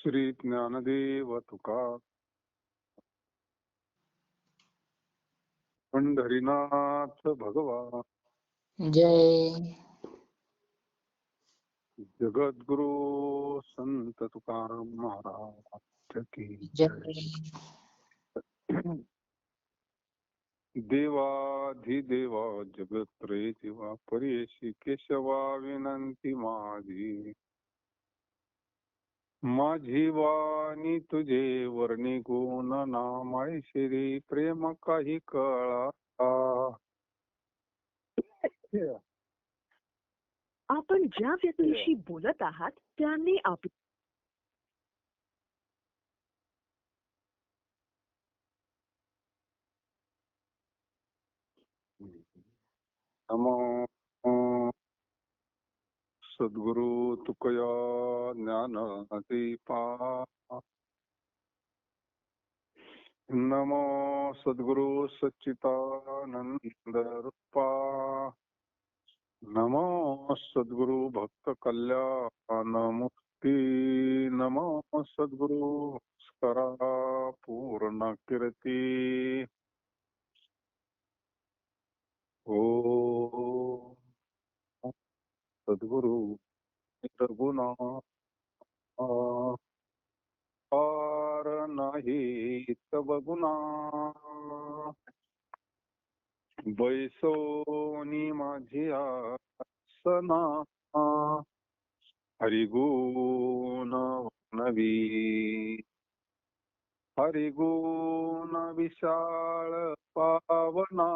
श्री ज्ञानदेव तुका पंढरीनाथ भगवान जय जगद्गुरु संत तुकाराम महाराज की जय देवाधिदेवा जगत्रे जीवा परेशी केशवा विनंती माझी माझी वाणी तुझे वर्णी गुण नामाय श्री प्रेम काही कळा. आपण ज्या व्यक्तीशी बोलत आहात त्यांनी नमो सद्गुरु तुकया ज्ञानदीपा नमो सद्गुरु सच्चिदानंद रूपा नमो सद्गुरु भक्त कल्याण मुक्ती नमो सद्गुरु स्करा पूर्ण कीर्ती ओ सद्गुरु निर्गुणा पार नाही तब गुणा बैसोनी माझी आसना हरिगुण नवी हरिगुण विशाळ पावना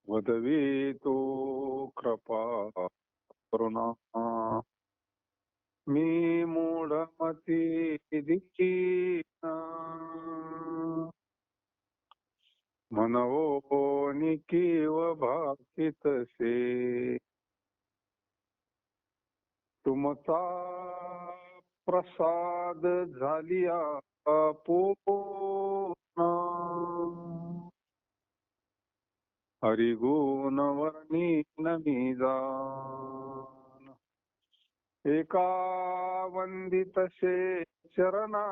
वदवी तो कृपा करुणा मी मूढमती दीक्षिणा मनवो निकीव भाकितसे तुमचा प्रसाद झालिया पूर्ण हरिगुण वर्णी नमी जान एका वंदितसे चरणा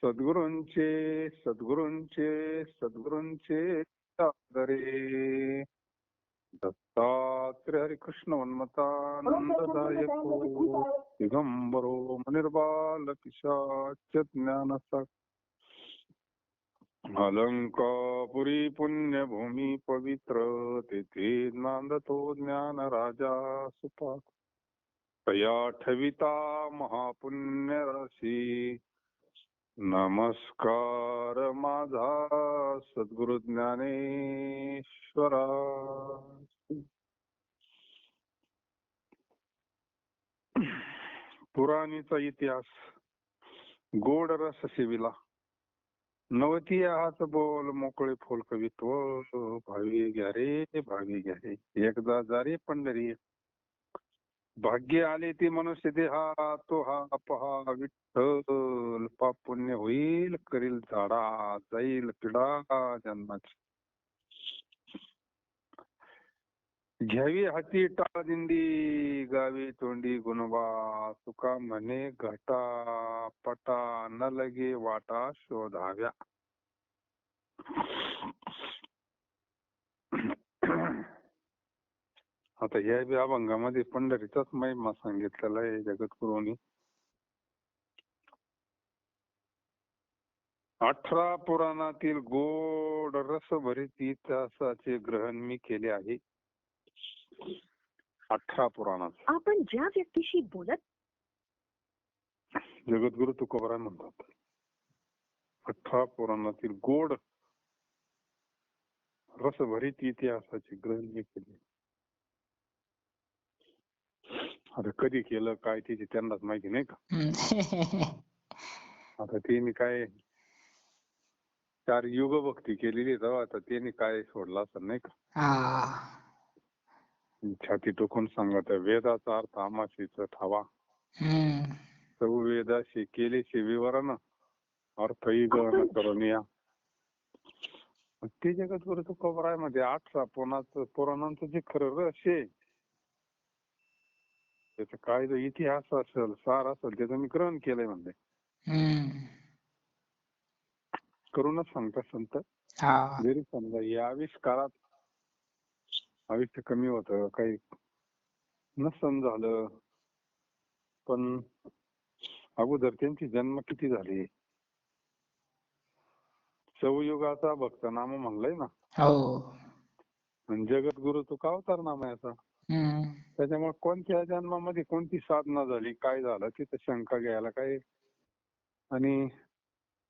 सद्गुरूंचे सद्गुरूंचे सद्गुरूंचे आदरे दत्तात्रेय हरिकृष्ण वन्मतानंददायको दिगंबरो मनिर्बाल पिशाच ज्ञानसागर अलंकापुरी पुण्यभूमी पवित्र तेथे नांदतो ज्ञान राजा सुपात तया ठविता महापुण्य राशी नमस्कार माझा सद्गुरु ज्ञानेश्वरा. पुराणीचा इतिहास गोड रस सेविला नवती आहात बोल मोकळे फोल कवित्व भावी घ्या रे भावी घ्या रे एकदा जा रे पंढरी भाग्य आले ती मनुष्य देहा तो हा पहा विठ्ठल पाप पुण्य होईल करील झाडा जाईल पिढा जन्माची घ्यावी हाती टाळ दिंडी गावी तोंडी गुणवा तुका म्हणे घटा पटा न लगे वाटा शोधाव्या. आता या बी अभंगामध्ये पंढरीचाच महिमा सांगितलेला आहे जगद्गुरूंनी. 18 पुराणातील गोड रसभरीत इतिहासाचे ग्रहण मी केले आहे. 18 पुराणात आपण ज्या व्यक्तीशी बोलत जगद्गुरु तुकोबाराय म्हणतात 18 पुराणातील गोड रसभरीत इतिहासाचे ग्रहण मी केले. आता कधी केलं काय त्याची त्यांनाच माहिती नाही का. आता त्यांनी काय 4 युग भक्ती केलेली तेव्हा आता त्यांनी काय सोडला असं नाही का. छाती टोकून सांगत वेदाचा अर्थ आमाशीच ठावा वेदाशी केलेशी विवरण अर्थही गहन करून या. ते जगद्गुरु तुकोबाराय मध्ये 18 पुराणांचं जे खरं रहस्य त्याचा काय जो इतिहास असेल, सार असेल, त्याचं मी ग्रहण केलंय म्हणले. हम्म. करूनच सांगतात संत. हा. जरी समजा या आविष्कारात आयुष्य कमी होतं, काही नसन झालं, पण अगोदर त्यांची जन्म किती झाली. चौयुगाचा भक्त नाम म्हणलंय ना, हो. आणि जगद्गुरु तुका अवतार नाम आहे याचा. हम्म. त्याच्यामुळे कोणत्या जन्मामध्ये कोणती साधना झाली, काय झालं, तिथं शंका घ्यायला काय. आणि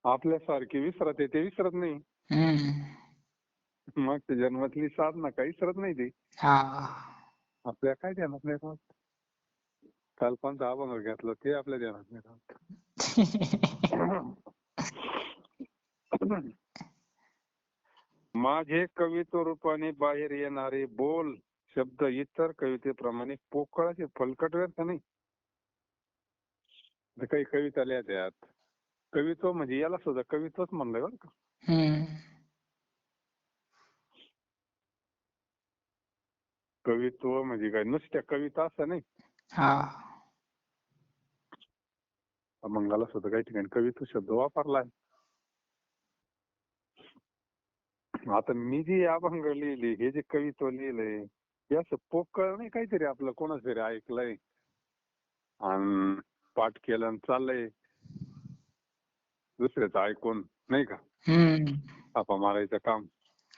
आपल्यासारखी विसरते ते विसरत नाही. हम्म. मग ते जन्मातली साधना काही विसरत नाही ती. हा. आपल्या काय ध्यानात नाही राहत. काल कोणता अभंग घेतला ते आपल्या ध्यानात नाही राहत. माझे कवित्व रूपाने बाहेर येणारे बोल शब्द इतर कवितेप्रमाणे पोकळाचे फलकट व्यर्थ नाही. काही कविता लिहितात. कवित्व म्हणजे याला सुद्धा कवित्वच म्हणलंय बरं का. हम्म. कवित्व म्हणजे काय नुसत्या कविता असं नाही. हा. अभंगाला सुद्धा काही ठिकाणी कवित्व शब्द वापरलाय. आता मी जी अभंग लिहिली, हे जे कवित्व लिहिलंय, हे असं पोकळ नाही काहीतरी आपलं कोणाच तरी ऐकलंय आणि पाठ केलं आणि चाललंय दुसऱ्याचं ऐकून, नाही का, हम्म. थापा मारायचं काम.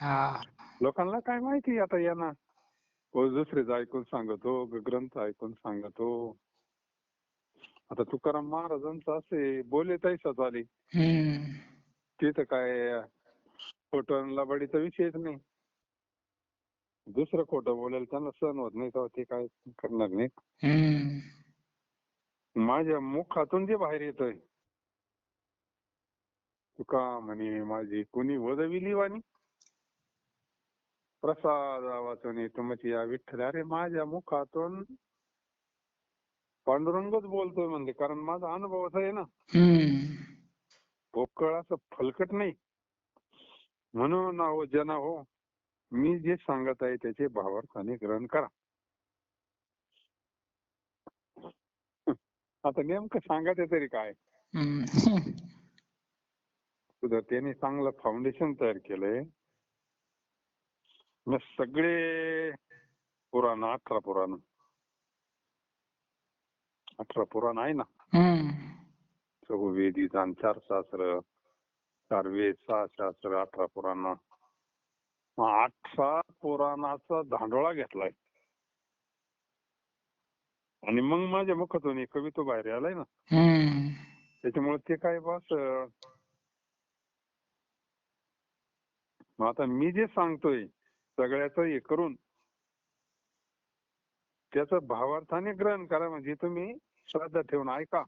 हा. लोकांना काय माहिती आता यांना. कोण दुसऱ्याचं ऐकून सांगतो, ग्रंथ ऐकून सांगतो. आता तुकाराम महाराजांचं असे बोले तैसाच आली. हम्म. तिथं काय खोटं लबाडीचा विषयच नाही. दुसरं खोटं बोलायला त्यांना सहन होत नाही तेव्हा ते काय करणार नाही. हम्म. माझ्या मुखातून जे बाहेर येतंय, तुका म्हणे माझी कुणी वदविली वाणी, प्रसाद वाचून तुमची या विठ्ठल. अरे माझ्या मुखातून पांडुरंगच बोलतोय म्हणले, कारण माझा अनुभवच आहे ना. हम्म. पोकळ असं फलकट नाही. म्हणून अहो जना हो, मी जे सांगत आहे त्याचे भावार्थाने ग्रहण करा. आता नेमकं सांगायचं तरी काय. हम्म. सुद्धा त्याने चांगलं फाउंडेशन तयार केलंय. मग सगळे पुराण, 18 पुराण आहे ना. हम्म. चहुवेदी, 4 शास्त्र, 4 वेद, 6 शास्त्र, 18 पुराण. 18 पुराणाचा धांडोळा घेतलाय आणि मग माझ्या मुखातून एक कवित्व बाहेर आलाय ना. हम्म. त्याच्यामुळे ते काय बस. मग आता मी जे सांगतोय सगळ्याचं हे करून त्याचं भावार्थाने ग्रहण करा. म्हणजे तुम्ही श्रद्धा ठेवून ऐका.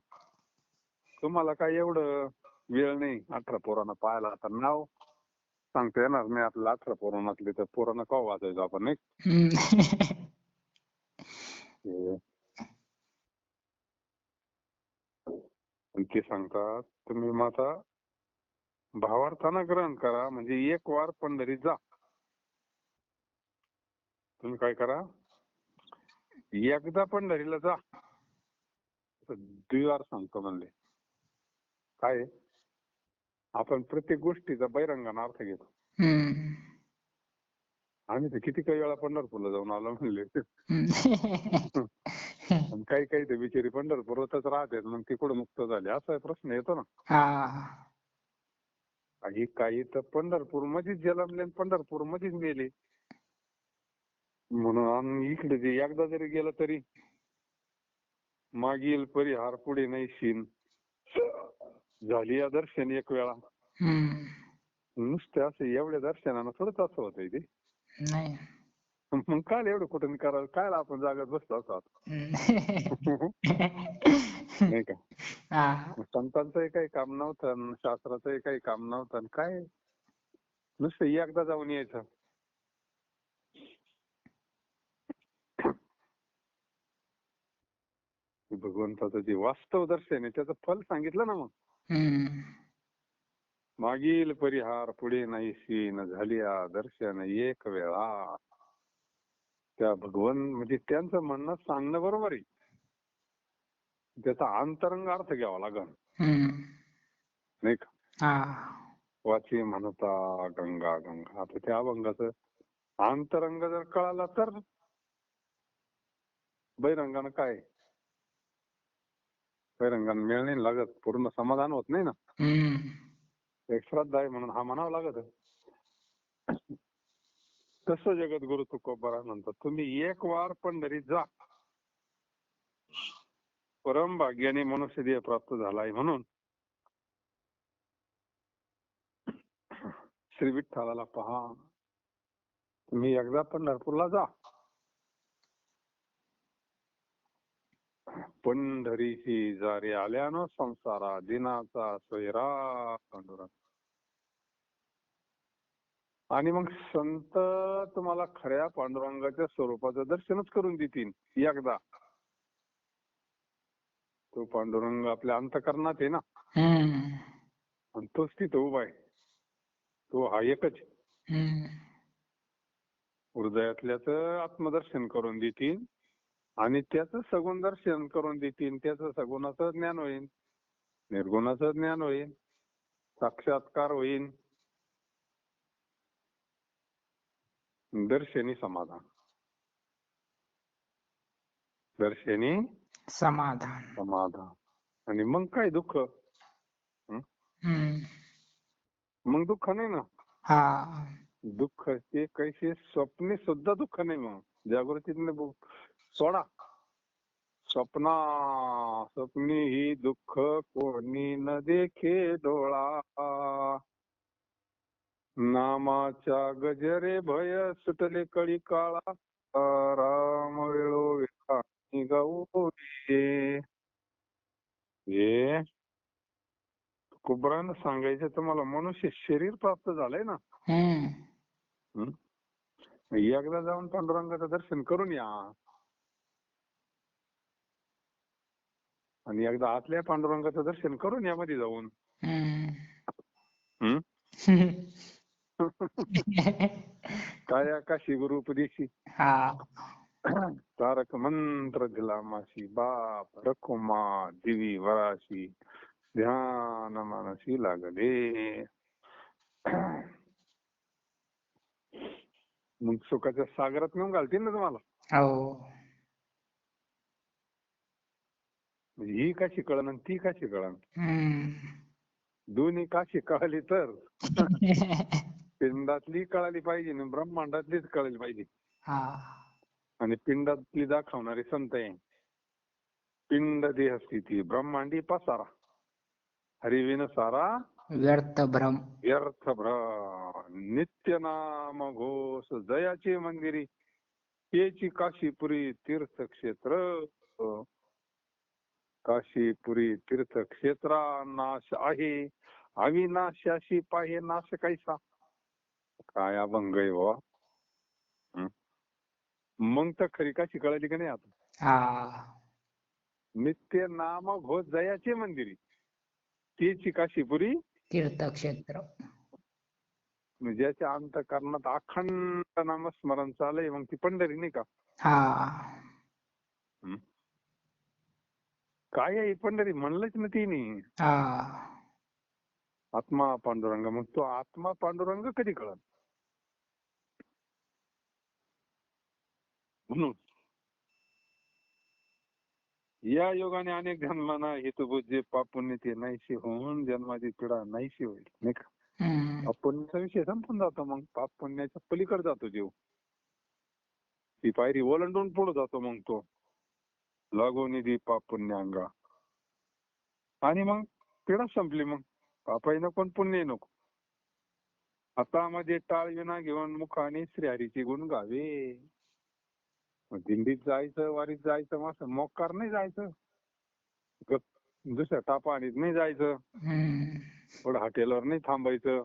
तुम्हाला काय एवढं वेळ नाही 18 पुराण पाहायला. आता नाव सांगता येणार नाही आपल्याला 18 पुराणातले, तर पुराण का वाचायचं आपण, नाही. हम्म. ते सांगतात तुम्ही मग आता भावार्थानं ग्रहण करा. म्हणजे एक वार पंढरीत जा. तुम्ही काय करा, एकदा पंढरीला जा. द्विवार सांगतो म्हणले. काय आपण प्रत्येक गोष्टीचा बैरंगाने अर्थ घेतो. हम्म. आम्ही तर किती काही वेळा पंढरपूरला जाऊन आलो म्हणले. हम्म. काही काही तर बिचारी पंढरपूरातच राहतात, मग ती कुठं मुक्त झाली असा प्रश्न येतो ना. हा. काही तर पंढरपूर मध्येच जन्मले आणि पंढरपूर मध्येच गेले. म्हणून इकडे जे एकदा जरी गेलं तरी मागील परिहार पुढे नाही शीन, झाली या दर्शन एक वेळा. हम्म. नुसते असे एवढ्या दर्शनानं थोडंच असं होतंय ते. नाही. मग काय एवढं कुठं करावं, काय आपण जागत बसलो असतो नाही का. हा. संतांचंही काही काम नव्हतं, शास्त्राचंही काही काम नव्हतं. काय नुसतं एकदा जाऊन यायचं. भगवंताचं जे वास्तव दर्शन आहे त्याचं फल सांगितलं ना. मग हम्म. मागील परिहार पुढे नाही शीन, झाली दर्शन एक वेळा. त्या भगवन म्हणजे त्यांचं म्हणणं सांगणं बरोबर आहे. त्याचा अंतरंग अर्थ घ्यावा लागेल, हम्म. नाही का? हा. वाची म्हणता गंगा गंगा. आता त्या अभंगाचं अंतरंग जर कळाला तर बहिरंगानं काय, बहिरंगानं मेळ नाही लागत, पूर्ण समाधान होत नाही ना. हम्म. एक श्रद्धा आहे म्हणून हा म्हणावं लागत. तसं जगद्गुरु तुकोबारा म्हणतात, तुम्ही एक वार पंढरीत जा, परम भाग्याने मनुष्य देह प्राप्त झालाय म्हणून श्री विठ्ठलाला पहा. तुम्ही एकदा पंढरपूरला जा. पंढरीची जारी आल्यानं संसारा दिनाचा सोयरा पांडुरंग. आणि मग संत तुम्हाला खऱ्या पांडुरंगाच्या स्वरूपाचं दर्शनच करून देतील एकदा. तो पांडुरंग आपल्या अंतःकरणात आहे ना, हम्म. आणि तोच तिथं उभा आहे. तो हा एकच आहे. हम्म. हृदयातल्याच आत्मदर्शन करून देतील आणि त्याचं सगुण दर्शन करून देतील. त्याचं सगुणाचं ज्ञान होईल, निर्गुणाचं ज्ञान होईल, साक्षात्कार होईल, दर्शनी समाधान. दर्शनी समाधान. समाधान. आणि मग काय दुःख? हम्म. मग दुःख नाही ना. हा. दुःख ते कैसे स्वप्ने सुद्धा दुःख नाही. मग जागृतीतले सोडा. स्वप्नी ही दुःख कोणी न देखे डोळा, नामाच्या गजरे भय सुटले कळी काळा, राम वेळो विखानी गौरी. हे कुबरानं सांगायचं तुम्हाला, मनुष्य शरीर प्राप्त झालंय ना. हम्म. एकदा जाऊन पांडुरंगाचं दर्शन करून या, आणि एकदा आतल्या पांडुरंगाचं दर्शन करून या मध्ये जाऊन. हम्म. काय आकाशी गुरु उपदेशी, हा. तारक मंत्र दिला माशी, बाप रखुमा दिवी वराशी, ध्यान मानसी लागले. मग सुखाच्या सागरात नेऊन घालतील ना तुम्हाला. हो. ही कशी कळण आणि ती कशी कळण, हम्म. दोन्ही काशी कळली तर पिंडातली कळाली पाहिजे आणि ब्रह्मांडातलीच कळली पाहिजे. हा. आणि पिंडातली दाखवणारे संत आहे. पिंड देह स्थिती ब्रह्मांडी पसारा, हरिविन सारा व्यर्थ भ्रम. व्यर्थ भ्रम. नित्य नाम घोष जयाचे मंदिरी, तेची काशीपुरी तीर्थक्षेत्र. काशीपुरी तीर्थक्षेत्रा नाश आहे, अविनाशाशी पाहे नाश कैसा. काय अभंग आहे बाबा. मग तर खरी काशी कळाली का नाही आता. हा. नित्य नाम घोष जयाचे मंदिरी, तेची काशीपुरी तीर्थक्षेत्र. ज्याच्या अंतःकरणात अखंड नामस्मरण चालय, मग ती पंढरी नाही का. हा. काय आहे पंढरी म्हणलंच ना तिने. हा. आत्मा पांडुरंग. मग तो आत्मा पांडुरंग कधी कळत. म्हणून या योगाने अनेक जन्मांना हेतुभूत पाप पुण्य ते नाहीशी होऊन जन्माची पिढा नाहीशी होईल, नाही का. हम्म. पुण्याचा विषय संपून जातो. मग पाप पुण्याच्या पलीकडे जातो जीव. ती पायरी ओलांडून पुढे जातो. मग तो लागो निधी पाप पुण्यांगा. आणि मग पिढा संपली. मग पापही नको आणि पुण्यही नको. हातामध्ये टाळ विना घेऊन मुखाने श्रीहरीचे गुण गावे. दिंडीत जायचं, वारीत जायचं, मग मोक्कार नाही जायचं, दुसऱ्या टापाणीत नाही जायचं, थोडं हॉटेलवर नाही थांबायचं.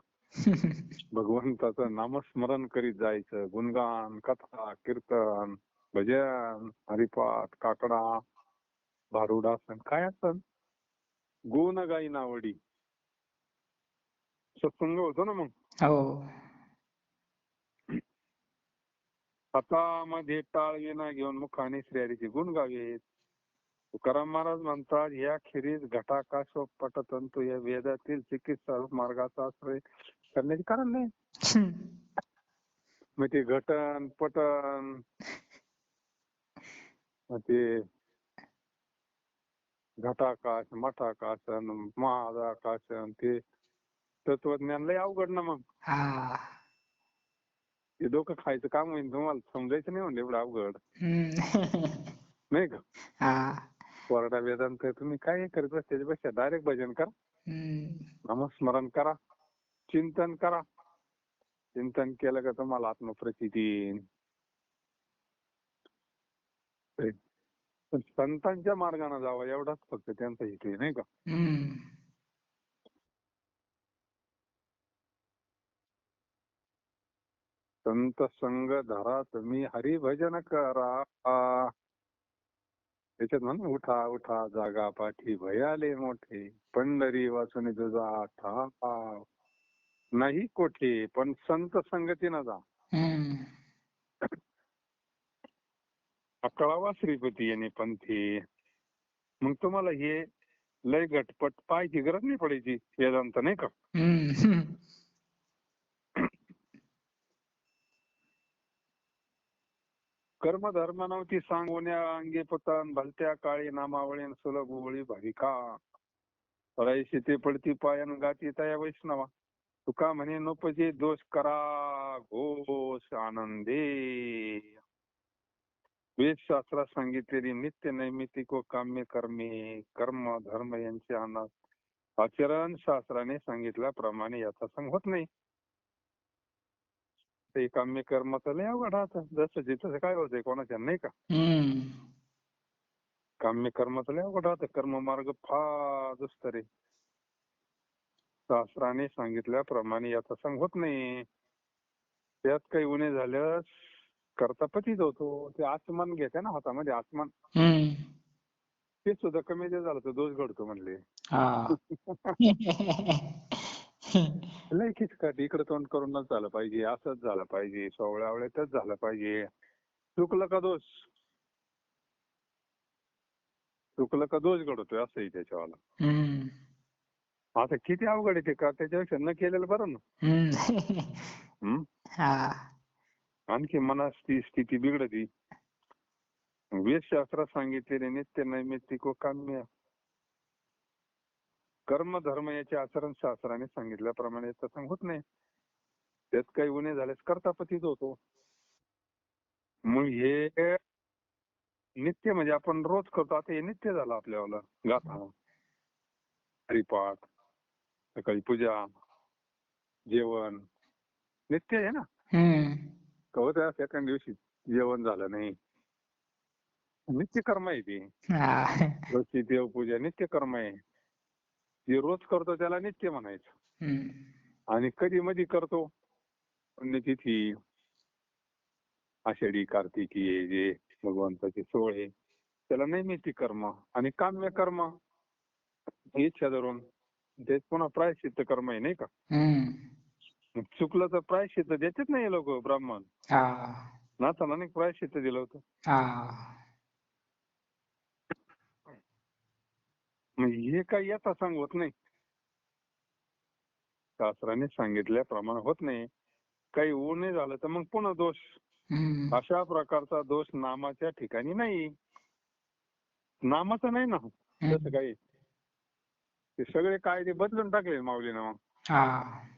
भगवंताचं नामस्मरण करीत जायचं. गुणगान, कथा, कीर्तन, भजन, हरिपाठ, काकडा, भारुडासन काय असतं, गुण गाई नावडी. सत्संग होतो ना मग. हो. हातामध्ये टाळ विना घेऊन मुखाने श्रीहरीचे गुण गावेत. तुकाराम महाराज म्हणतात, या खेरीज घटाकाश व पटतंतु या वेदातील चिकित्सा रूप मार्गाचा आश्रय करण्याचे कारण नाही. मग ते घटन पटन मग ते घटाकाश मठाकाश महादाकाश ते तत्वज्ञान लय अवघड ना. मग हा. ते डोकं खायचं काम होईल, तुम्हाला समजायचं नाही म्हणलं एवढं अवघड नाही का. हा. कोरडा वेदांत तुम्ही काय करत बस, त्याच्यापेक्षा डायरेक्ट भजन करा, नामस्मरण करा, चिंतन करा. चिंतन केलं का तुम्हाला आत्मप्रचिती येईल. पण संतांच्या मार्गाने जावं एवढाच फक्त त्यांचा हेतू आहे नाही का. संत संग धरा तुम्ही हरिभजन करा. त्याच्यात म्हणून उठा उठा जागा पाठी भयाले मोठे, पंढरी वाचून तुझा ठाव नाही कोठे, पण संत संगतीनं जा. कळावा श्रीपती याने पंथी. मग तुम्हाला हे लय घटपट पाहायची गरज नाही पडायची वेदांत नाही का. कर्म धर्म नव्हती सांगोन्या अंगी पुतन, भलत्या काळी नामावळीन सुलभ ओळी भाविका, पळायशी ते पडती पायन गाती तया वैष्णवा. तुका म्हणे नोपजे दोष करा घोष आनंदे. वेदशास्त्रात सांगितलेली नित्य नैमित्तिक व काम्य कर्मे कर्म धर्म यांचे आचरण शास्त्राने सांगितल्याप्रमाणे याचा संग होत नाही. ते काम्य कर्माचं लय अवघड राहतं, जसं जिथं काय होतंय कोणाच्या नाही का. काम्य कर्माचं लय अवघड राहतं, कर्म मार्ग फार दुस्तर आहे. शास्त्राने सांगितल्याप्रमाणे याचा संग होत नाही. त्यात काही उणे झाल्यास करता पतीत होतो. ते आचमन घेते ना हातामध्ये आचमन, ते सुद्धा कमी जे झालं तर दोष घडतो म्हणले. लय खिचकाट, इकडे तोंड करूनच झालं पाहिजे, असंच झालं पाहिजे, सोवळ्यावळ्यातच झालं पाहिजे. चुकलं का दोष, चुकलं का दोष घडतोय असंही त्याच्यावाला. आता किती अवघड आहे ते का, त्याच्यापेक्षा न केलेलं बरं ना. आणखी मनाची स्थिती बिघडती. वेदशास्त्रात सांगितलेले नित्य नैमित्तिक व काम्य कर्म धर्म याचे आचरण शास्त्राने सांगितल्याप्रमाणे तसं होत नाही. त्यात काही उणे झाल्यास करता पतीत होतो. मग हे नित्य म्हणजे आपण रोज करतो, आता हे नित्य झालं आपल्याला. गाथा, हरिपाठ, सकाळी पूजा, जेवण नित्य आहे ना. कवत सेकंड दिवशी जेवण झालं नाही, नित्य कर्म आहे ती. रोजची देवपूजा नित्य कर्म आहे. जे रोज करतो त्याला नित्य म्हणायचं. आणि कधी मधी करतो पुण्यतिथी, आषाढी कार्तिकी जे भगवंताचे सोहळे, त्याला नैमित्तिक कर्म. आणि काम्य कर्म इच्छा धरून ते पुन्हा प्रायश्चित्त कर्म आहे नाही का. चुकलं तर प्रायश्चित्त देतात नाही लोक ब्राह्मण. नाथाला अनेक प्रायश्चित्त दिलं होतं. हे काही याचा सांग होत नाही, शास्त्राने सांगितल्याप्रमाणे होत नाही. काही उणे झालं तर मग पुन्हा दोष. अशा प्रकारचा दोष नामाच्या ठिकाणी नाही. नामाचं नाही ना तसं काही. ते सगळे कायदे बदलून टाकले माऊलीनं. मग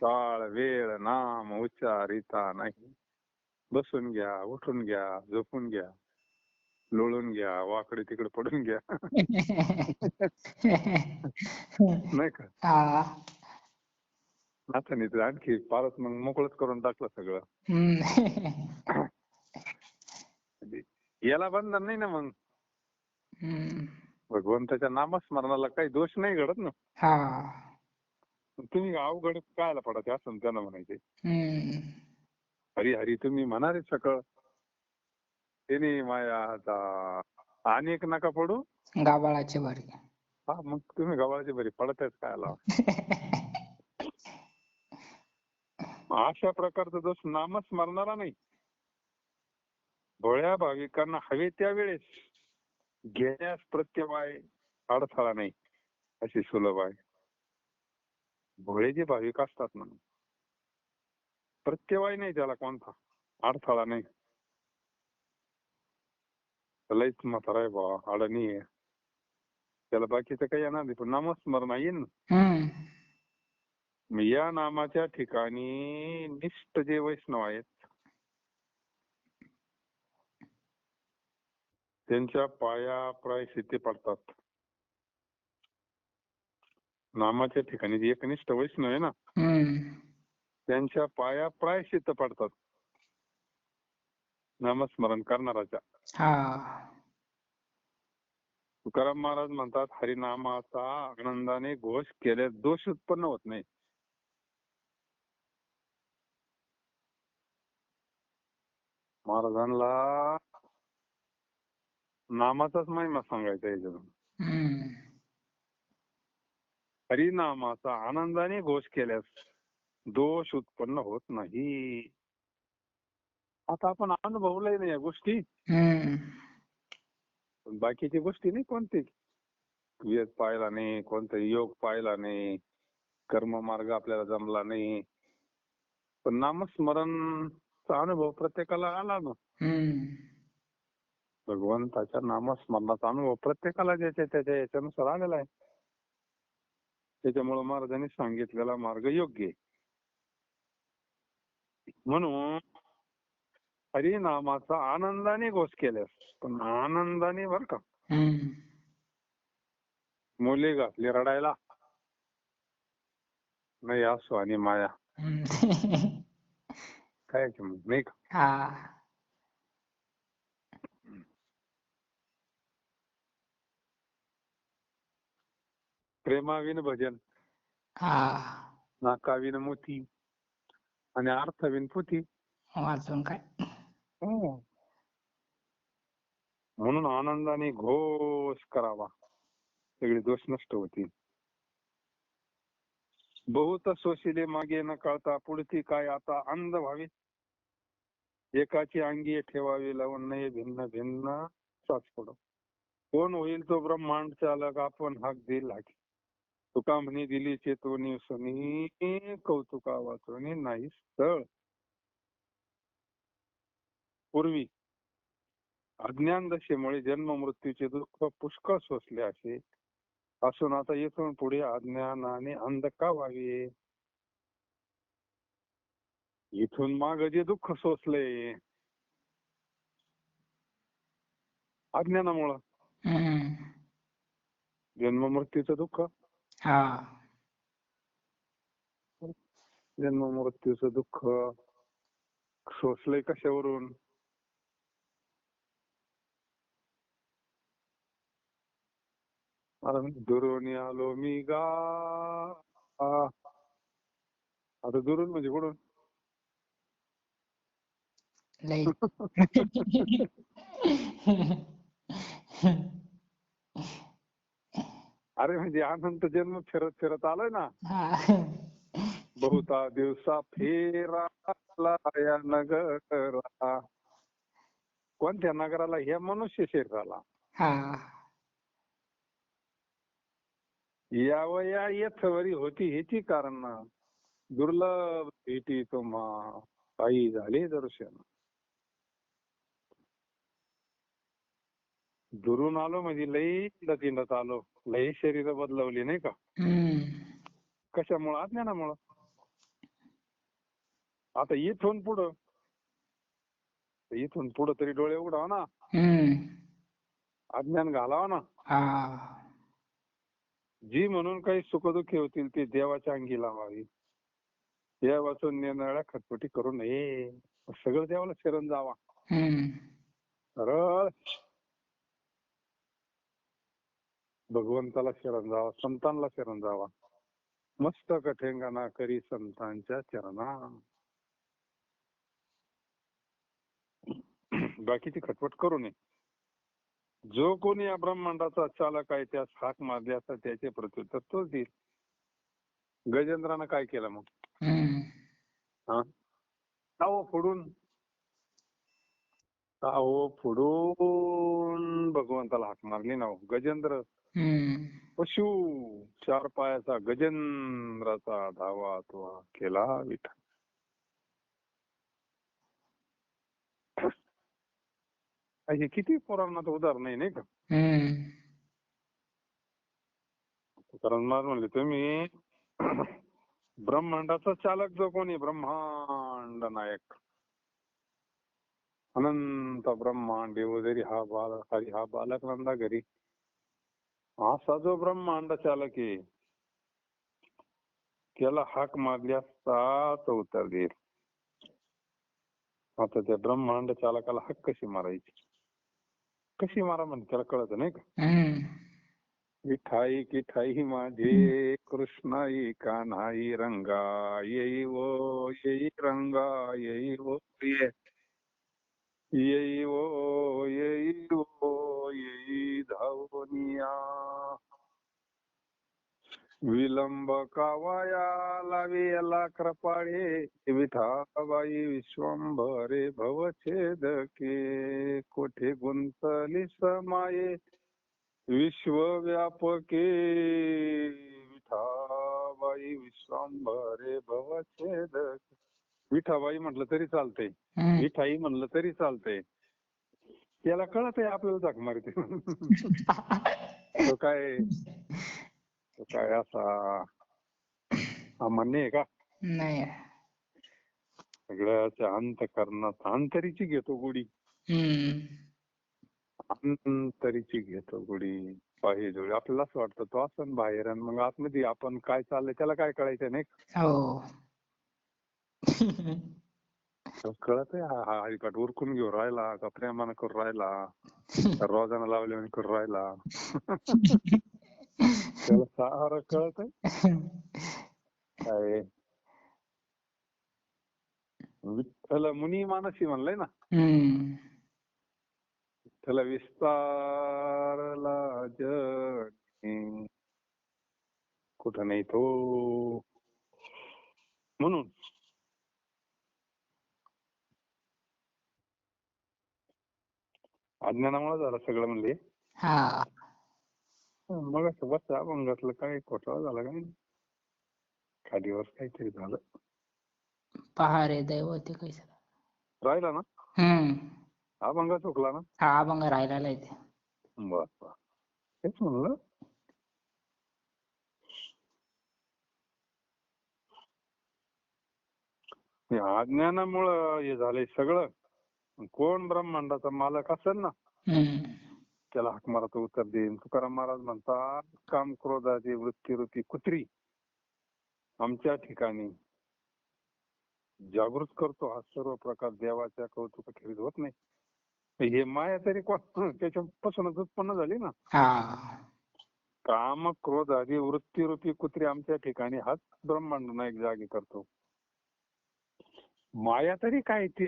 काळ वेळ नाम उच्चारिता नाही. बसून घ्या, उठून घ्या, झोपून घ्या, लोळून घ्या, वाकडे तिकडे पडून घ्या नाही का. आता नाही तर आणखी फारच मग मोकळच करून टाकलं सगळं. याला बंधन नाही ना. मग भगवंताच्या नामस्मरणाला काही दोष नाही घडत ना. तुम्ही अवघड कायला पडते असं त्यांना म्हणायचे. हरी हरी तुम्ही म्हणारे सकळ, त्याने माया आणि एक नका पडू गाबाळाचे भरी. हा मग तुम्ही गव्हाळ्याची भरी पडतायच कायला. अशा प्रकारचा दोष नामस्मरणाला नाही. भोळ्या भाविकांना हवे त्यावेळेस घेण्यास प्रत्यवाय अडथळा नाही अशी सुलभ आहे. भोळे जे भाविक असतात ना, प्रत्यवाय नाही त्याला कोणता, अडथळा नाही. लईच म्हातारा आहे बा, अडणी आहे, त्याला बाकीचं काही येणार नाही, पण नामस्मरण येईल ना. हम्म. मग या नामाच्या ठिकाणी निष्ठ जे वैष्णव आहेत त्यांच्या पाया प्रायश्चित्ते पडतात. नामाच्या ठिकाणी जे एकनिष्ठ वैष्णव आहे ना, हम्म. त्यांच्या पाया प्रायश्चित्त पडतात नामस्मरण करणाराच्या. हा. तुकाराम महाराज म्हणतात, हरिनामाचा आनंदाने घोष केल्यास दोष उत्पन्न होत नाही. महाराजांना नामाचाच महिमा सांगायचा याच्यातून. हम्म. हरिनामाचा आनंदाने घोष केल्यास दोष उत्पन्न होत नाही. आता आपण अनुभवलंय ना या गोष्टी, हम्म. पण बाकीची गोष्टी नाही कोणती. वेद पाहिला नाही, कोणता योग पाहिला नाही, कर्म मार्ग आपल्याला जमला नाही, पण नामस्मरणचा अनुभव प्रत्येकाला आला ना. हम्म. भगवंताच्या नामस्मरणाचा अनुभव प्रत्येकाला ज्याच्या त्याच्या याच्यानुसार आलेला आहे. त्याच्यामुळे महाराजांनी सांगितलेला मार्ग योग्य आहे. म्हणून हरिनामाचा आनंदाने घोष केल्यास, पण आनंदाने बर का, हम्म. मुले घातली रडायला, नाही असो आणि माया हम्म. काय किंमत नाही का. हा. प्रेमाविन भजन, हा. नाकाविन मोती आणि अर्थविन पोथी. वाचून काय. हो. म्हणून आनंदाने घोष करावा, सगळे दोष नष्ट होतील. बहुत सोशिले मागे न कळता पुढती काय आता अंध व्हावे, एकाची अंगी ठेवावी लावून नये भिन्न भिन्न साच पडो. कोण होईल तो ब्रह्मांड चालक, आपण हाक दिल हाकी. तुका म्हणी दिली चेतवणी सुनी, कौतुका वाचवणी नाही स्थळ. पूर्वी अज्ञान दशेमुळे जन्म मृत्यूचे दुःख पुष्कळ सोसले असे असून आता येथून पुढे अज्ञानाने अंध का व्हावे. इथून माग जे दुःख सोसले अज्ञानामुळं, हम्म. जन्म मृत्यूचं दुःख, हा. जन्म मृत्यूचं दुःख सोसलंय कशावरून. दुरून आलो मी गा, आता दुरून म्हणजे कुठून. लई. अरे म्हणजे अनंत जन्म फिरत फिरत आलोय ना. हा. बहुता दिवसा फेरा या नगराला. कोणत्या नगराला? ह्या मनुष्य शरीराला. हा. यावया येथवरी होती हेची कारण, दुर्लभ भेटी तुम्हा काही झाले दर्शन. दुरून आलो म्हणजे लई लतींडत आलो, लई शरीर बदलवली नाही का. हम्म. कशामुळं? अज्ञानामुळं. आता इथून पुढं तरी डोळे उघडावा ना, हम्म. अज्ञान घालावा ना. हा. जी म्हणून काही सुखदुःखी होतील ते देवाच्या अंगी लावावी. देवाचं निरनिराळ्या खटपटी करू नये, सगळं देवाला शरण जावा. हम्म. सरळ भगवंताला शरण जावा, संतांना शरण जावा. मस्तक ठेंगणा करी संतांच्या चरणा. बाकीची खटपट करू नये. जो कोणी या ब्रह्मांडाचा चालक आहे त्यास हाक मारली असता त्याचे प्रत्युत्तर तोच देईल. गजेंद्रानं काय केलं मग? हम्म. हा, तावो फोडून भगवंताला हाक मारली ना हो. गजेंद्र हम्म. पशु 4 पायाचा गजेंद्राचा धावा तो केला विठ्ठल. हे किती पुराणात उदाहरण आहे नाही का. हम्म. कारण मला म्हणले तुम्ही ब्रह्मांडाचा चालक जो कोणी ब्रह्मांड नायक अनंत ब्रह्मांड देवदरी हा बालक नंदा घरी असा जो ब्रह्मांड चालक आहे त्याला हाक मारली असता तो उत्तर देईल. आता त्या ब्रह्मांड चालकाला हाक कशी मारायची, कशी मारा म्हणजे त्याला कळत नाही का. हम्म. विठाई किठाई माझे कृष्णाई कान्हाई रंगा येई वो येई रंगा येई वो ये येई वो येई धावनिया विलंब कावाया लावी याला कृपाळे विठाबाई विश्वंभरे भवछेदके कोठे गुंतली समाये विश्वव्यापके विठाबाई विश्वंभरे भवछेदके. विठाबाई म्हटलं तरी चालतंय, हम्म. विठाई म्हणलं तरी चालतंय. त्याला कळत आहे आपल्याला जाक मारते. तो काय असा अमान्य आहे का. नाही. सगळ्याच्या अंतःकरणात अंतरीची घेतो गोडी, हम्म. अंतरीची घेतो गोडी पाहिजे. आपल्याला असं वाटतं तो असं बाहेर आणि मग आतमध्ये आपण काय चाललंय त्याला काय कळायचं नाही. हो. कळत आहे हा हरिपाठ उरकून घेऊन राहिला का प्रेमानं करून राहिला का रोजानं लावले करून राहिला. त्याला सारं कळत आहे. काय विठ्ठल मुनी मानसी म्हणलंय ना. हम्म. विठ्ठल विस्तारला जग कुठं नाही तो म्हणून अज्ञानामुळे झालं सगळं म्हणले. हा. मग असं बस अभंगातलं काय खोटाळा झाला काय खालीवर काहीतरी झालं. पहा रे दैवते कैसे. राहिला ना हम्म. अभंग चुकला ना. हा अभंग राहिलेला आहे ते. बस तेच म्हणलं. अज्ञानामुळं हे झालंय सगळं. कोण ब्रह्मांडाचा मालक असेल ना हम्म. त्याला हाक मारायचं उत्तर देईन. तुकाराम महाराज म्हणतात काम क्रोधाची वृत्तीरूपी कुत्री आमच्या ठिकाणी जागृत करतो. हा सर्व प्रकार देवाच्या कौतुकाखेरीज होत नाही. हे माया तरी त्याच्यापासूनच उत्पन्न झाली ना. हा. काम क्रोध आदी वृत्तीरूपी कुत्री आमच्या ठिकाणी हाच ब्रह्मांड नायक जागी करतो. माया तरी काय ते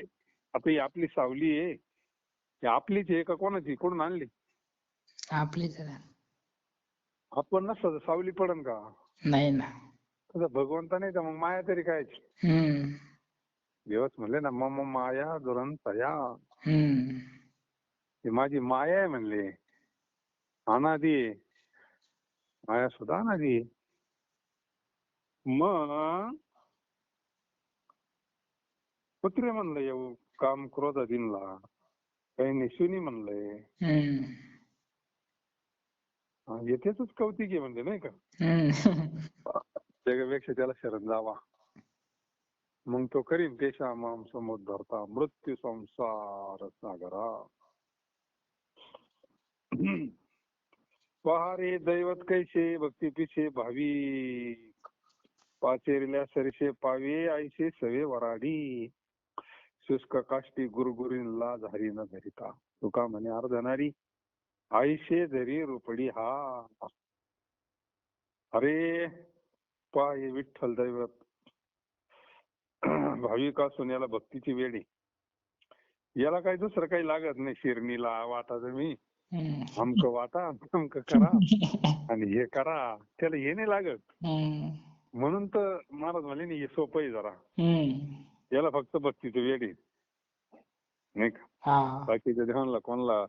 आता ही आपली सावली आहे ती आपलीच आहे का कोणाची कोण आणली. आपलीच आहे. आपण नसतं सावली पडन का. नाही ना. तसं भगवंता नाही तर मग माया तरी काय. हम्म. देवच म्हणले ना मम माया दुरंतया. हम्म. ही माझी माया आहे म्हणले. अनादी आहे. माया सुद्धा अनादी आहे. मग कुत्रे म्हणलं येऊ काम क्रोध दिनला काही निशुनी म्हणलंय. हम्म. येतेच कौतिकी म्हणले नाही का. हम्म. जगापेक्षा त्याला शरण जावा मग तो करीन पेशा माम समुद्धरता मृत्यू संसार सागरा. पहारे दैवत कैसे भक्ती पिछे भाविक पाचेरिल्या सरिसे पावे आईसे सवे वराडी शुष्क काष्टी गुरुगुरीला झारी न धरिता. तुका म्हणे अर्धनारी आईशे धरी रुपडी हा. अरे पहा हे विठ्ठल दैवत भाविक असून याला भक्तीची वेळ आहे. याला काही दुसरं काही लागत नाही. शिरणीला वाटा तुम्ही अमक वाटा अमक करा आणि हे करा त्याला हे नाही लागत. म्हणून तर महाराज म्हणले नाही हे सोपं आहे जरा. याला फक्त भक्तीचं वेळ आहे नाही का. बाकीच्या देवांना कोणाला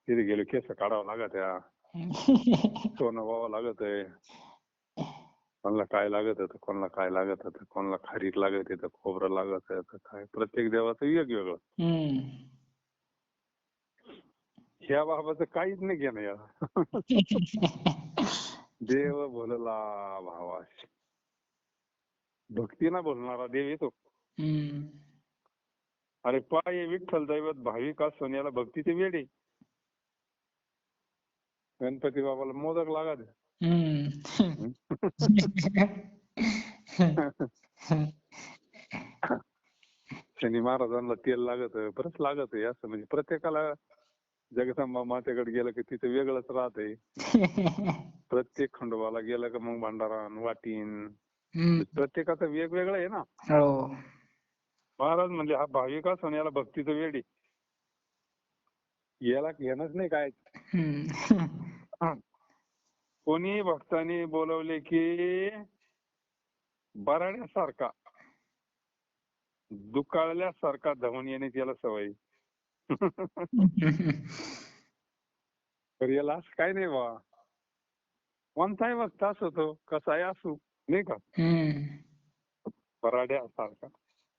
तिथे गेलो केस काढावं लागत सोनं व्हावं लागत आहे. कोणाला काय लागत होतं, कोणाला काय लागत होतं, कोणाला खारीक लागत होतं, खोबरं लागत होतं, काय प्रत्येक देवाचं वेगवेगळं. ह्या बाबाचं काहीच नाही घेणं याला. देव बोलला भावाशी. भक्तीनं बोलणारा देव येतो. अरे पाय विठ्ठल दैवत भाविक असून याला भक्तीचे वेडे. गणपती बाबाला मोदक लागत. शनी महाराजांना तेल लागत, बरंच लागत आहे. असं म्हणजे प्रत्येकाला जगदंबा मातेकडे गेलं की तिथे वेगळंच राहतंय. प्रत्येक खंडोबाला गेलं का मग भंडारा वाटीन, प्रत्येकाचं वेगवेगळं आहे ना. महाराज म्हणजे हा भाविक असून याला भक्तीचं वेडी. याला घेणंच नाही काय. कोणी भक्तांनी बोलवले की बराड्यासारखा दुकाळल्यासारखा धावून येणे त्याला सवय. तर याला असं काय नाही बा. कोणताही भक्त असो तो कसाही असू नाही का, बराड्यासारखा.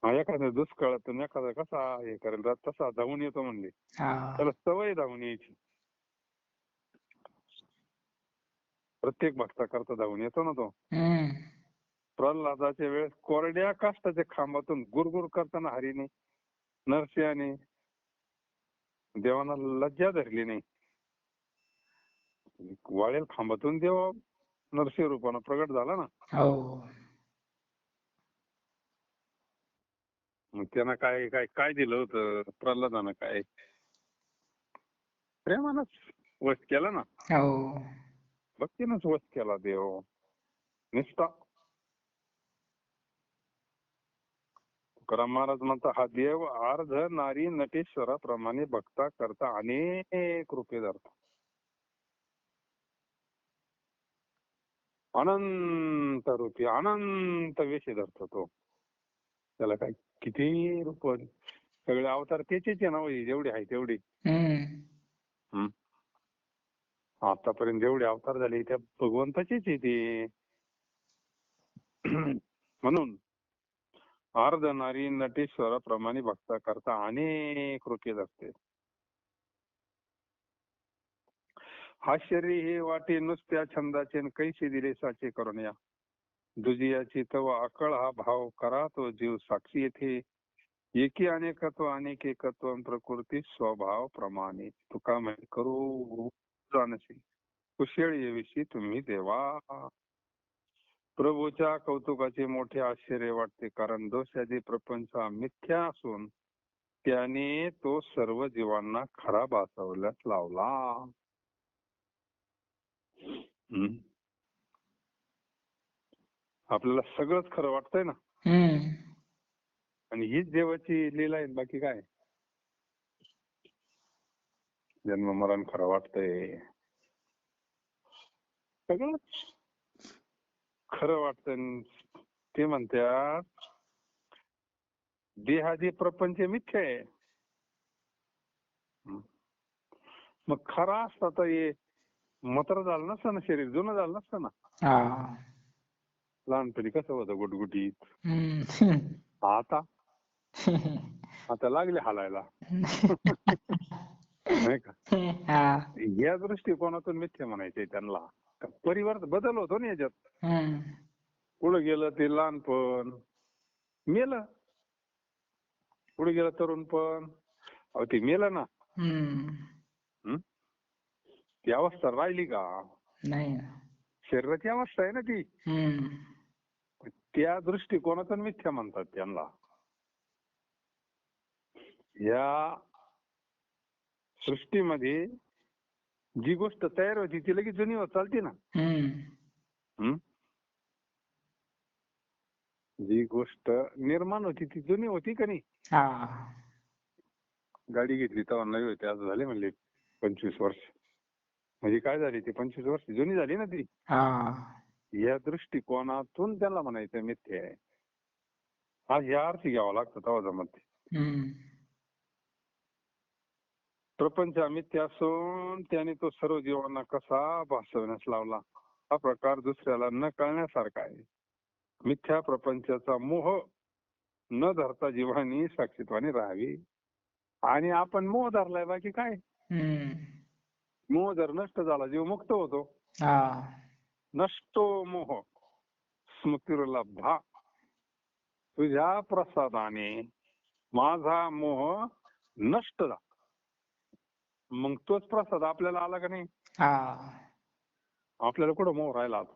एखाद्या दुष्काळातून एखादा कसा हे करेल तसा धावून येतो म्हणले. त्याला सवय धावून यायची. प्रत्येक भक्ताकरता धावून येतो ना तो. प्रल्हादाच्या वेळेस कोरड्या काष्टाच्या खांबातून गुरगुर करताना हरीने नरसिंहाने देवांना लज्जा धरली नाही. वाळेल खांबातून देव नरसिंह रूपानं प्रगट झाला ना. मग त्यांना काय काय काय दिलं होतं प्रल्हादानं? काय प्रेमानच वश केला ना. भक्तीनंच वश केला देव. निष्ठा. तुकाराम महाराज म्हणतात हा देव अर्ध नारी नटेश्वराप्रमाणे भक्ता करता अनेक रूपे धरतो. अनंत रूपी अनंत वेशी धरतो तो. त्याला काय किती रूप, सगळे अवतार त्याचेच आहे ना. जेवढे आहे तेवढे. आतापर्यंत जेवढे अवतार झाले त्या भगवंताचेच आहे ते. म्हणून अर्ध नारी नटेश्वराप्रमाणे भक्ता करता अनेक रूपे धरते. हा शरीर हे वाटे नुसत्या छंदाचे कैसे दिले साचे करून या. दुजियाची तव अकळ हा भाव करा तो जीव साक्षी येथे. एकी अनेकत्व अनेक एकत्व प्रकृती स्वभाव प्रमाणे. तुका म्हणजे करू जाणशी कुशळ येविषयी तुम्ही देवा. प्रभूच्या कौतुकाचे मोठे आश्चर्य वाटते, कारण दोषादी प्रपंच मिथ्या असून त्याने तो सर्व जीवांना खरा भासवल्यास लावला. आपल्याला सगळंच खरं वाटतंय ना. आणि हीच देवाची लीला आहे, बाकी काय. जन्म मरण खरं वाटतंय, सगळंच खरं वाटतंय. ते म्हणतात देहादी प्रपंच मिथ्या आहे. मग खरा असता तर हे मत्र झालं नसतं ना, शरीर जुनं झालं नसतं ना. लहानपणी कसं होतं गुटगुटीत. आता लागले हालायला. नाही का. या दृष्टिकोनातून मिथ्या म्हणायचे त्यांना. परिवर्तन बदल होतो ना याच्यात. पुढे गेलं ते लहानपण मेलं, पुढे गेलं तरुणपण ते मेलं ना. ती अवस्था राहिली का? नाही. शरीराची अवस्था आहे ना ती. त्या दृष्टिकोनातून मिथ्या म्हणतात त्यांना. या सृष्टीमध्ये जी गोष्ट तयार होती ती लगेच जुनी होत चालते ना. जी गोष्ट निर्माण होती ती जुनी होती का नाही. गाडी घेतली तेव्हा नवी होती, आज झाले म्हणले 25 वर्ष. म्हणजे काय झाली ती 25 वर्ष जुनी झाली ना ती. या दृष्टिकोनातून त्याला म्हणायचं मिथ्या आहे. आज या अर्थी घ्यावं लागतं तेव्हा जमत. प्रपंच मिथ्या असून त्याने तो सर्व जीवांना कसा भासवण्यास लावला हा प्रकार दुसऱ्याला न कळण्यासारखा आहे. मिथ्या प्रपंचाचा मोह न धरता जीवानी साक्षीत्वाने राहावी. आणि आपण मोह धरलाय, बाकी काय. हम्म. मोह जर नष्ट झाला जीव मुक्त होतो. हा. नष्टो मोह स्मृतिर्लब्धा, तुझ्या प्रसादाने माझा मोह नष्ट झाला. मग तोच प्रसाद आपल्याला आला का नाही. हा. आपल्याला कुठं मोह राहिला आता.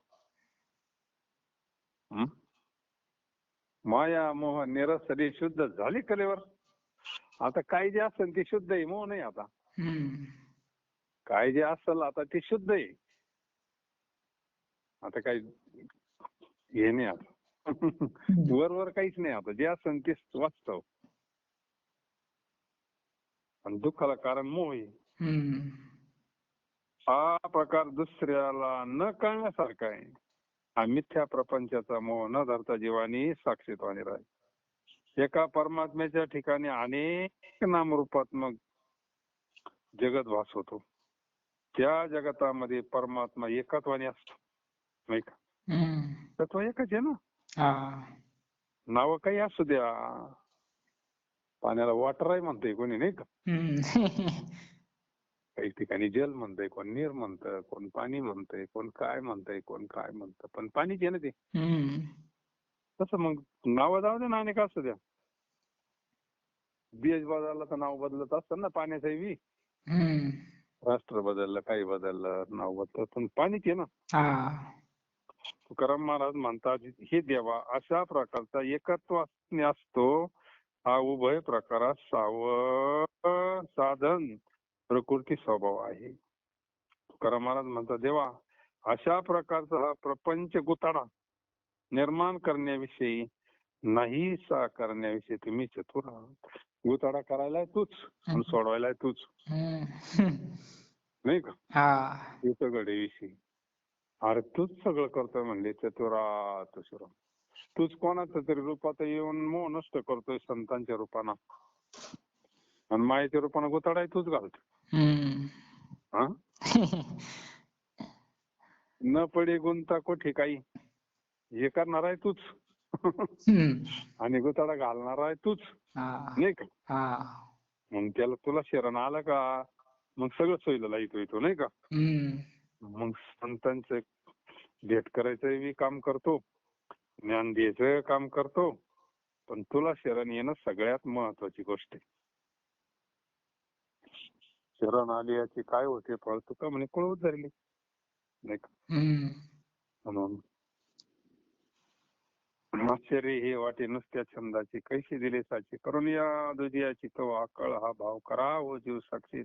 माया मोह निरसरी शुद्ध झाली कलेवर. आता काय जे असेल ते शुद्ध आहे, मोह नाही आता. हम्म. काय जे असेल आता ते शुद्ध आहे. आता काही हे नाही आता. वर काहीच नाही आता. जे असेल तेच वास्तव. आणि दुःखाला कारण मोह आहे. हम्म. हा प्रकार दुसऱ्याला न कळण्यासारखा आहे. हा मिथ्या प्रपंचाचा मोह न धरता जीवानी साक्षीत्वाने राहील. एका परमात्म्याच्या ठिकाणी अनेक नामरूपात्मक जगत भास होतो. त्या जगतामध्ये परमात्मा एकत्वाने असतो, नाही का. हम्म. तत्व एकच आहे ना. हा. नाव काही असू द्या. पाण्याला वॉटर आहे म्हणतंय कोणी, नाही का. हम्म. काही ठिकाणी जल म्हणतंय, कोण नीर म्हणतं, कोण पाणी म्हणतंय, कोण काय म्हणतंय, कोण काय म्हणतं, पण पाणीच आहे ना ते. हम्म. तसं मग नाव जाऊ दे ना, अनेक असू द्या. देश बदलला तर नाव बदलत असतं ना पाण्याचंही. हम्म. राष्ट्र बदललं, काही बदललं, नाव बदललं, पण पाणीच आहे ना. हा. तुकाराम महाराज म्हणतात, हे देवा अशा प्रकारचा एकत्व असतो हा उभय प्रकारात साधन प्रकृती स्वभाव आहे. तुकाराम महाराज म्हणतात, देवा अशा प्रकारचा हा प्रपंच गुताडा निर्माण करण्याविषयी नाहीसा करण्याविषयी तुम्ही चतुर आहात. गुताडा करायला तूच आणि सोडवायला तूच, नाही का. हा. विषयी अरे तूच सगळं करतोय म्हणले. चतुरात शिरा, तूच कोणाच्या तरी रूपात येऊन मोह नष्ट करतोय संतांच्या रूपानं, आणि मायेच्या रूपानं गुताडाय तूच घालतोय. हा. न पडे गुंता कोठे काही, हे करणार आहे तूच आणि गुताडा घालणार आहे तूच, नाही का. मग त्याला तुला शरण आलं का मग सगळं सोयीला येतो, नाही का. मग संतांचं भेट करायचं काम करतो, ज्ञान द्यायचं काम करतो, पण तुला शरण येणं सगळ्यात महत्वाची गोष्ट आहे. शरण आली याची काय होते फळ, तुका म्हणे कळवत धरली, नाही का. म्हणून आश्चर्य हे वाटे नुसत्या छंदाची, कैशी दिले साची, करून या दुजियाची तो आकळ हा भाव करा व जीव साक्षी.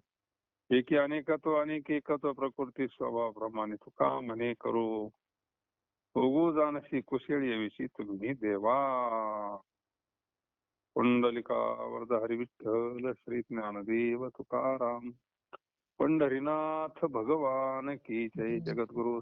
एकी अनेकत्व अनेक एकत्व प्रकृती स्वभाव प्रमाणे तुका म्हणे करू उगू जाणशी कुशेळी विषयी तुम्ही देवा. पुंडलिका वरद हरी विठ्ठल श्री ज्ञानदेव तुकाराम. पंढरीनाथ भगवान की जय. जगद्गुरु